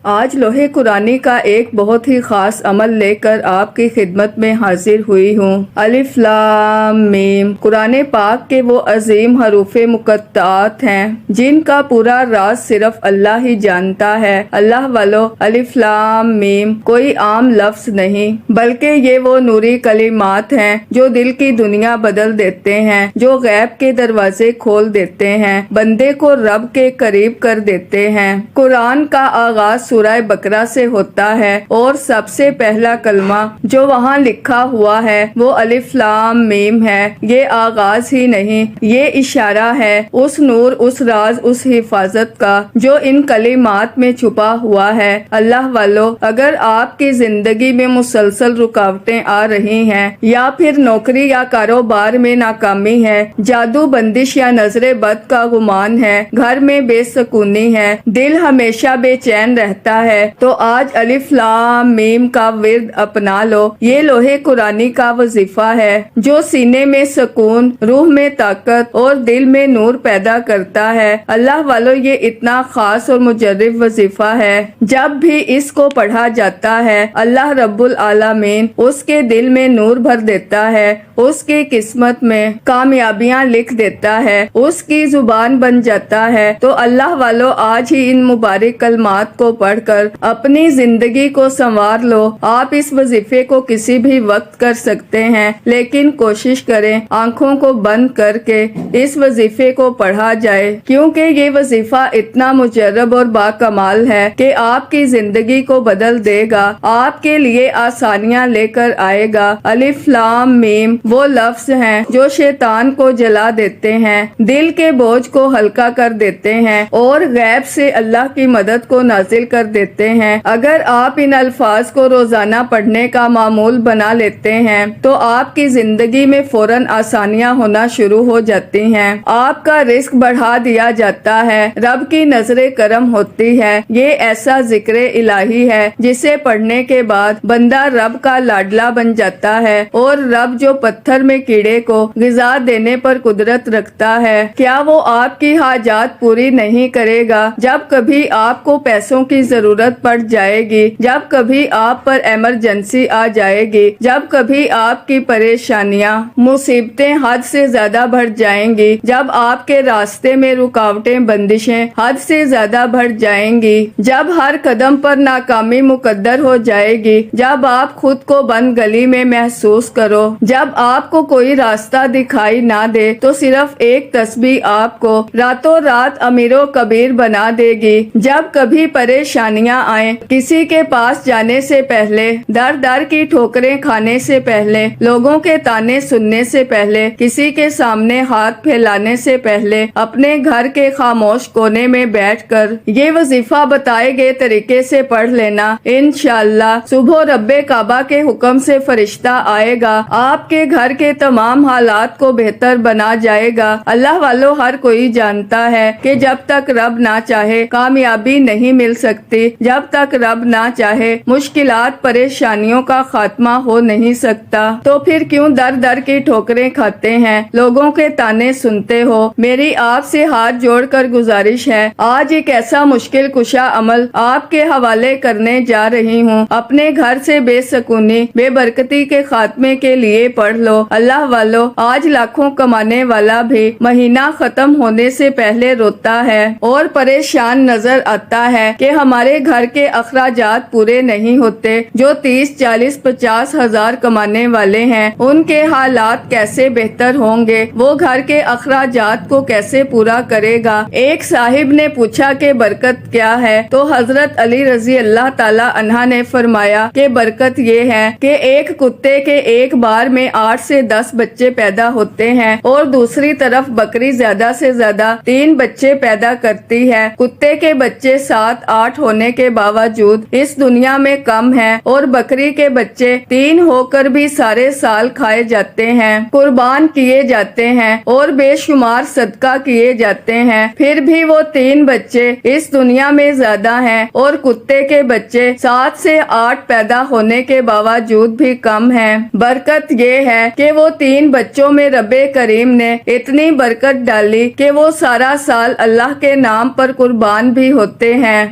آج لوحے قرآنی کا ایک بہت ہی خاص عمل لے کر آپ کی خدمت میں حاضر ہوئی ہوں۔ الف لام میم قرآن پاک کے وہ عظیم حروف مقطعات ہیں جن کا پورا راز صرف اللہ ہی جانتا ہے۔ اللہ والو، الف لام میم کوئی عام لفظ نہیں بلکہ یہ وہ نوری کلمات ہیں جو دل کی دنیا بدل دیتے ہیں، جو غیب کے دروازے کھول دیتے ہیں، بندے کو رب کے قریب کر دیتے ہیں۔ قرآن کا آغاز سورہ بقرہ سے ہوتا ہے اور سب سے پہلا کلمہ جو وہاں لکھا ہوا ہے وہ الف لام میم ہے۔ یہ آغاز ہی نہیں، یہ اشارہ ہے اس نور، اس راز، اس حفاظت کا جو ان کلمات میں چھپا ہوا ہے۔ اللہ والو، اگر آپ کی زندگی میں مسلسل رکاوٹیں آ رہی ہیں، یا پھر نوکری یا کاروبار میں ناکامی ہے، جادو بندش یا نظر بد کا گمان ہے، گھر میں بے سکونی ہے، دل ہمیشہ بے چین رہتا ہے، تو آج الف لام میم کا ورد اپنا لو۔ یہ لوحے قرآنی کا وظیفہ ہے جو سینے میں سکون، روح میں طاقت اور دل میں نور پیدا کرتا ہے۔ اللہ والو، یہ اتنا خاص اور مجرب وظیفہ ہے، جب بھی اس کو پڑھا جاتا ہے اللہ رب العالمین اس کے دل میں نور بھر دیتا ہے، اس کی قسمت میں کامیابیاں لکھ دیتا ہے، اس کی زبان بن جاتا ہے۔ تو اللہ والو، آج ہی ان مبارک کلمات کو پڑھ کر اپنی زندگی کو سنوار لو۔ آپ اس وظیفے کو کسی بھی وقت کر سکتے ہیں، لیکن کوشش کریں آنکھوں کو بند کر کے اس وظیفے کو پڑھا جائے، کیونکہ یہ وظیفہ اتنا مجرب اور باکمال ہے کہ آپ کی زندگی کو بدل دے گا، آپ کے لیے آسانیاں لے کر آئے گا۔ الف لام میم وہ لفظ ہیں جو شیطان کو جلا دیتے ہیں، دل کے بوجھ کو ہلکا کر دیتے ہیں اور غیب سے اللہ کی مدد کو نازل کر دیتے ہیں۔ اگر آپ ان الفاظ کو روزانہ پڑھنے کا معمول بنا لیتے ہیں تو آپ کی زندگی میں فوراً آسانیاں ہونا شروع ہو جاتی ہیں، آپ کا رزق بڑھا دیا جاتا ہے، رب کی نظر کرم ہوتی ہے۔ یہ ایسا ذکر الہی ہے جسے پڑھنے کے بعد بندہ رب کا لاڈلا بن جاتا ہے، اور رب جو پتھر میں کیڑے کو غذا دینے پر قدرت رکھتا ہے، کیا وہ آپ کی حاجات پوری نہیں کرے گا؟ جب کبھی آپ کو پیسوں کی ضرورت پڑ جائے گی، جب کبھی آپ پر ایمرجنسی آ جائے گی، جب کبھی آپ کی پریشانیاں، مصیبتیں حد سے زیادہ بڑھ جائیں گی، جب آپ کے راستے میں رکاوٹیں، بندشیں حد سے زیادہ بڑھ جائیں گی، جب ہر قدم پر ناکامی مقدر ہو جائے گی، جب آپ خود کو بند گلی میں محسوس کرو، جب آپ کو کوئی راستہ دکھائی نہ دے، تو صرف ایک تسبیح آپ کو راتوں رات امیر و کبیر بنا دے گی۔ جب کبھی پریشانیاں آئیں، کسی کے پاس جانے سے پہلے، در در کی ٹھوکریں کھانے سے پہلے، لوگوں کے تانے سننے سے پہلے، کسی کے سامنے ہاتھ پھیلانے سے پہلے، اپنے گھر کے خاموش کونے میں بیٹھ کر یہ وظیفہ بتائے گئے طریقے سے پڑھ لینا، انشاءاللہ صبح رب کعبہ کے حکم سے فرشتہ آئے گا، آپ کے گھر کے تمام حالات کو بہتر بنا جائے گا۔ اللہ والو، ہر کوئی جانتا ہے کہ جب تک رب نہ چاہے کامیابی نہیں مل سکتی، جب تک رب نہ چاہے مشکلات، پریشانیوں کا خاتمہ ہو نہیں سکتا، تو پھر کیوں در در کی ٹھوکریں کھاتے ہیں، لوگوں کے تانے سنتے ہو؟ میری آپ سے ہاتھ جوڑ کر گزارش ہے، آج ایک ایسا مشکل کشا عمل آپ کے حوالے کرنے جا رہی ہوں، اپنے گھر سے بے سکونی، بے برکتی کے خاتمے کے لیے پڑھ لو۔ اللہ والو، آج لاکھوں کمانے والا بھی مہینہ ختم ہونے سے پہلے روتا ہے اور پریشان نظر آتا ہے کہ ہمارے گھر کے اخراجات پورے نہیں ہوتے۔ جو 30، 40، 50 ہزار کمانے والے ہیں، ان کے حالات کیسے بہتر ہوں گے؟ وہ گھر کے اخراجات کو کیسے پورا کرے گا؟ ایک صاحب نے پوچھا کہ برکت کیا ہے؟ تو حضرت علی رضی اللہ تعالی عنہ نے فرمایا کہ برکت یہ ہے کہ ایک کتے کے ایک بار میں 8 سے 10 بچے پیدا ہوتے ہیں، اور دوسری طرف بکری زیادہ سے زیادہ 3 بچے پیدا کرتی ہے۔ کتے کے بچے 7، 8 ہونے کے باوجود اس دنیا میں کم ہیں، اور بکری کے بچے 3 ہو کر بھی سارے سال کھائے جاتے ہیں، قربان کیے جاتے ہیں اور بے شمار صدقہ کیے جاتے ہیں، پھر بھی وہ 3 بچے اس دنیا میں زیادہ ہیں، اور کتے کے بچے 7 سے 8 پیدا ہونے کے باوجود بھی کم ہیں۔ برکت یہ ہے کہ وہ 3 بچوں میں رب کریم نے اتنی برکت ڈالی کہ وہ سارا سال اللہ کے نام پر قربان بھی ہوتے ہیں،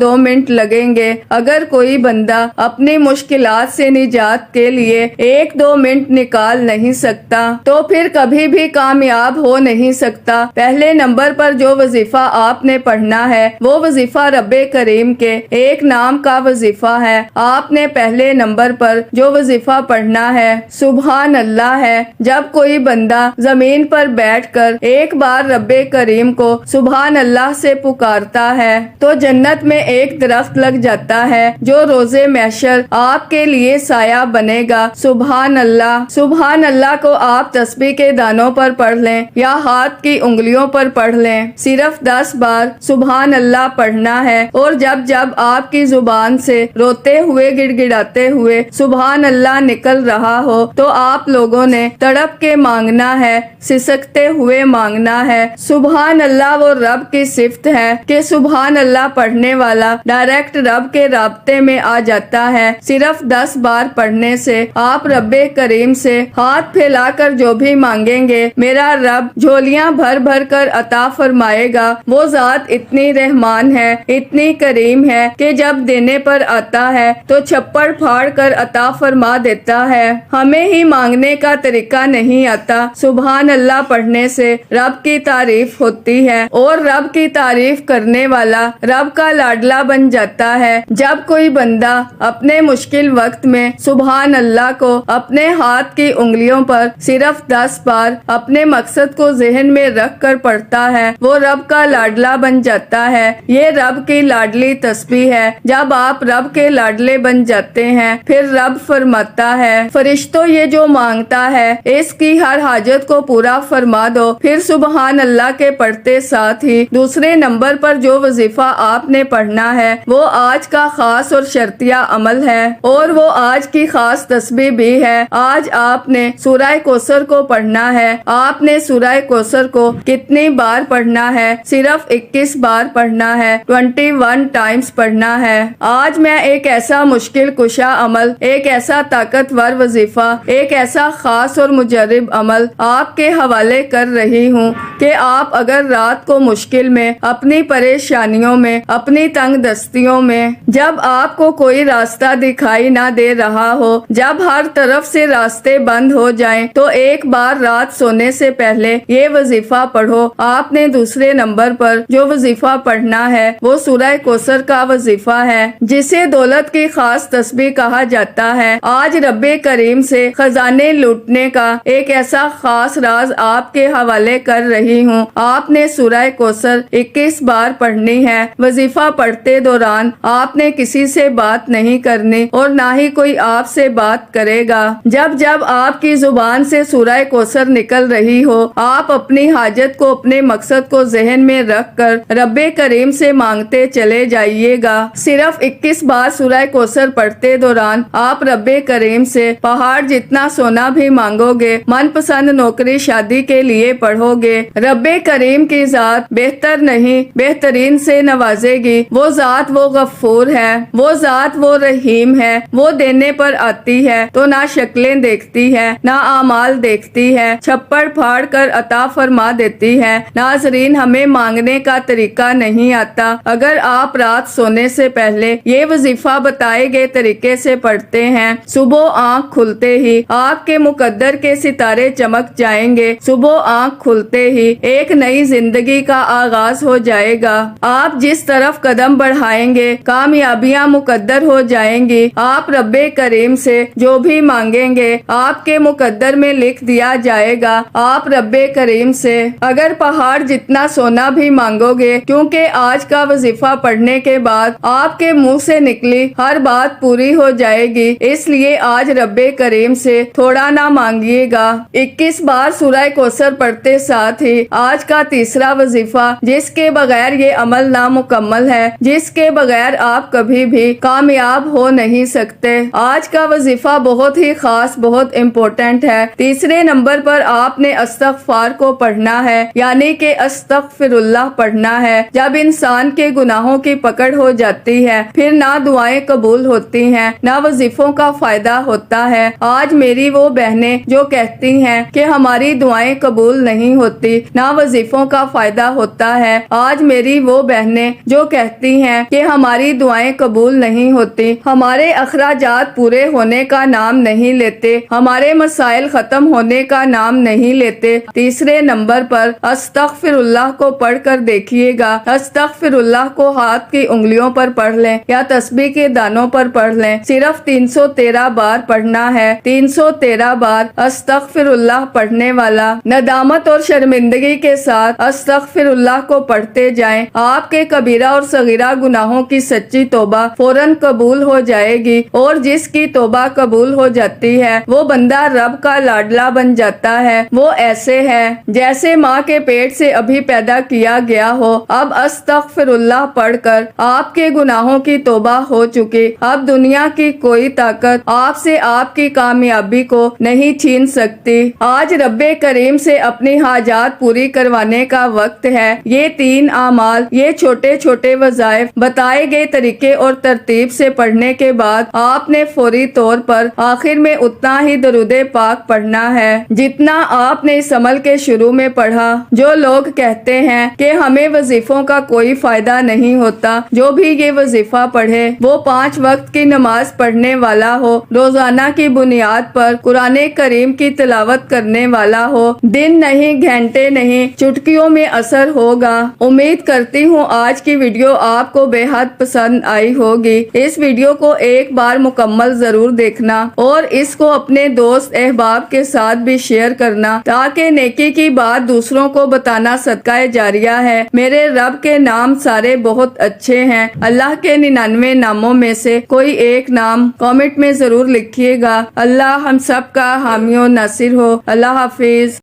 2 منٹ لگیں گے۔ اگر کوئی بندہ اپنی مشکلات سے نجات کے لیے 1-2 منٹ نکال نہیں سکتا تو پھر کبھی بھی کامیاب ہو نہیں سکتا۔ پہلے نمبر پر جو وظیفہ آپ نے پڑھنا ہے وہ وظیفہ رب کریم کے ایک نام کا وظیفہ ہے۔ آپ نے پہلے نمبر پر جو وظیفہ پڑھنا ہے سبحان اللہ ہے۔ جب کوئی بندہ زمین پر بیٹھ کر ایک بار رب کریم کو سبحان اللہ سے پکارتا ہے تو جنت میں ایک درخت لگ جاتا ہے جو روز محشر آپ کے لیے سایہ بنے گا۔ سبحان اللہ، سبحان اللہ کو آپ تسبیح کے دانوں پر پڑھ لیں یا ہاتھ کی انگلیوں پر پڑھ لیں۔ صرف 10 بار سبحان اللہ پڑھنا ہے اور جب جب آپ کی زبان سے روتے ہوئے گڑ گڑاتے ہوئے سبحان اللہ نکل رہا ہو تو آپ لوگوں نے تڑپ کے مانگنا ہے، سسکتے ہوئے مانگنا ہے۔ سبحان اللہ وہ رب کی صفت ہے کہ سبحان اللہ پڑھنے والا ڈائریکٹ رب کے رابطے میں آ جاتا ہے۔ صرف 10 بار پڑھنے سے آپ رب کریم سے ہاتھ پھیلا کر جو بھی مانگیں گے میرا رب جھولیاں بھر بھر کر عطا فرمائے گا۔ وہ ذات اتنی رحمان ہے، اتنی کریم ہے کہ جب دینے پر آتا ہے تو چھپڑ پھاڑ کر عطا فرما دیتا ہے۔ ہمیں ہی مانگنے کا طریقہ نہیں آتا۔ سبحان اللہ پڑھنے سے رب کی تعریف ہوتی ہے اور رب کی تعریف کرنے والا رب کا لاڈلا بن جاتا ہے۔ جب کوئی بندہ اپنے مشکل وقت میں سبحان اللہ کو اپنے ہاتھ کی انگلیوں پر صرف 10 بار اپنے مقصد کو ذہن میں رکھ کر پڑھتا ہے وہ رب کا لاڈلا بن جاتا ہے۔ یہ رب کی لاڈلی تسبیح ہے۔ جب آپ رب کے لاڈلے بن جاتے ہیں پھر رب فرماتا ہے فرشتوں یہ جو مانگتا ہے اس کی ہر حاجت کو پورا فرما دو۔ پھر سبحان اللہ کے پڑھتے ساتھ ہی دوسرے نمبر پر جو وظیفہ آپ نے پڑھنا ہے وہ آج کا خاص اور شرطیہ عمل ہے اور وہ آج کی خاص تسبیح بھی ہے۔ آج آپ نے سورہ کوثر کو پڑھنا ہے۔ آپ نے سورہ کوثر کو کتنی بار پڑھنا ہے؟ صرف 21 بار پڑھنا ہے، 21 ٹائمز پڑھنا ہے۔ آج میں ایک ایسا مشکل کشا عمل، ایک ایسا طاقتور وظیفہ، ایک ایسا خاص اور مجرب عمل آپ کے حوالے کر رہی ہوں کہ آپ اگر رات کو مشکل میں، اپنی پریشانیوں میں، اپنی تنگ دستیوں میں، جب آپ کو کوئی راستہ دکھائی نہ دے رہا ہو، جب ہر طرف سے راستے بند ہو جائیں تو ایک بار رات سونے سے پہلے یہ وظیفہ پڑھو۔ آپ نے دوسرے نمبر پر جو وظیفہ پڑھنا ہے وہ سورہ کوثر کا وظیفہ ہے جسے دولت کی خاص تسبیح کہا جاتا ہے۔ آج رب کریم سے خزانے لوٹنے کا ایک ایسا خاص راز آپ کے حوالے کر رہی ہوں۔ آپ نے سورہ کوثر 21 بار پڑھنی ہے۔ وظیفہ پڑھتے دوران آپ نے کسی سے بات نہیں کرنی اور نہ ہی کوئی آپ سے بات کرے گا۔ جب جب آپ کی زبان سے سورہ کوثر نکل رہی ہو آپ اپنی حاجت کو، اپنے مقصد کو ذہن میں رکھ کر رب کریم سے مانگتے چلے جائیے گا۔ صرف 21 بار سورہ کوثر پڑھتے دوران آپ رب کریم سے پہاڑ جتنا سونا بھی مانگو گے، من پسند نوکری شادی کے لیے پڑھو گے، رب کریم کی ذات بہتر نہیں بہترین سے نوازے گی۔ وہ ذات وہ غفور ہے، وہ ذات وہ رحیم ہے، وہ دینے پر آتی ہے تو نہ شکلیں دیکھتی ہے نہ اعمال دیکھتی ہے، چھپڑ پھاڑ کر عطا فرما دیتی ہے۔ ناظرین ہمیں مانگنے کا طریقہ نہیں آتا۔ اگر آپ رات سونے سے پہلے یہ وظیفہ بتائے گئے طریقے سے پڑھتے ہیں صبح آنکھ کھلتے ہی آپ کے مقدر کے ستارے چمک جائیں گے۔ صبح آنکھ کھلتے ہی ایک نئی زندگی کا آغاز ہو جائے گا۔ آپ جس طرف قدم بڑھائیں گے کامیابیاں مقدر ہو جائیں گی۔ آپ رب کریم سے جو بھی مانگیں گے آپ کے مقدر میں لکھ دیا جائے گا۔ آپ رب کریم سے اگر پہاڑ جتنا سونا بھی مانگو گے کیونکہ آج کا وظیفہ پڑھنے کے بعد آپ کے منہ سے نکلی ہر بات پوری ہو جائے گی، اس لیے آج رب کریم سے تھوڑا نہ مانگیے گا۔ 21 بار سورہ کوثر پڑھتے ساتھ ہی آج کا تیسرا وظیفہ جس کے بغیر یہ عمل نامکمل ہے، جس کے بغیر آپ کبھی بھی کامیاب ہو نہیں سکتے۔ آج کا وظیفہ بہت ہی خاص، بہت امپورٹنٹ ہے۔ تیسرے نمبر پر آپ نے استغفار کو پڑھنا ہے، یعنی کہ استغفر اللہ پڑھنا ہے۔ جب انسان کے گناہوں کی پکڑ ہو جاتی ہے پھر نہ دعائیں قبول ہوتی ہیں نہ وظیفوں کا فائدہ ہوتا ہے۔ آج میری وہ بہنیں جو کہتی ہیں کہ ہماری دعائیں قبول نہیں ہوتی، نہ وظیفوں کا فائدہ ہوتا ہے، آج میری وہ بہنیں جو کہتی ہیں کہ ہماری دعائیں قبول نہیں ہوتی، ہمارے اخراجات پورے ہونے کا نام نہیں لیتے، ہمارے مسائل ختم ہونے کا نام نہیں لیتے۔ تیسرے نمبر پر استغفر اللہ کو پڑھ کر دیکھیے گا۔ استغفر اللہ کو ہاتھ کی انگلیوں پر پڑھ لیں یا تسبیح کے دانوں پر پڑھ لیں، صرف 313 بار پڑھنا ہے۔ 313 بار استغفر اللہ پڑھنے والا ندامت اور شرمندگی کے ساتھ استغفر اللہ کو پڑھتے جائیں، آپ کے کبیرہ اور صغیرہ گناہوں کی سچی توبہ فوراً قبول ہو جائے گی، اور جس کی توبہ قبول ہو جاتی ہے وہ بندہ رب کا لاڈلا بن جاتا ہے۔ وہ ایسے ہے جیسے ماں کے پیٹ سے ابھی پیدا کیا گیا ہو۔ اب استغفر اللہ پڑھ کر آپ کے گناہوں کی توبہ ہو چکی، اب دنیا کی کوئی طاقت آپ سے آپ کی کامیابی کو نہیں چھین سکتی۔ آج رب کریم سے اپنی حاجات پوری کروانے کا وقت ہے۔ یہ 3 اعمال، یہ چھوٹے چھوٹے وظائف بتائے گئے طریقے اور ترتیب سے پڑھنے کے بعد آپ نے فوری طور پر آخر میں اتنا ہی درود پاک پڑھنا ہے جتنا آپ نے اس عمل کے شروع میں پڑھا۔ جو لوگ کہتے ہیں کہ ہمیں وظیفوں کا کوئی فائدہ نہیں ہوتا، جو بھی یہ وظیفہ پڑھے وہ 5 وقت کی نماز پڑھنے والا ہو، روزانہ کی بنیاد پر قرآن کریم کی تلاوت کرنے والا ہو، دن نہیں گھنٹے نہیں چٹکیوں میں اثر ہوگا۔ امید کرتی ہوں آج کی ویڈیو آپ کو بے حد پسند آئی ہوگی۔ اس ویڈیو کو ایک بار مکمل ضرور دیکھنا اور اس کو اپنے دوست احباب کے ساتھ بھی شیئر کرنا، تاکہ نیکی کی بات دوسروں کو بتانا صدقہ جاریہ ہے۔ میرے رب کے نام سارے بہت اچھے ہیں، اللہ کے 99 ناموں میں سے کوئی ایک نام کامنٹ میں ضرور لکھیے گا۔ اللہ ہم سب کا حامی و ناصر ہو۔ اللہ حافظ۔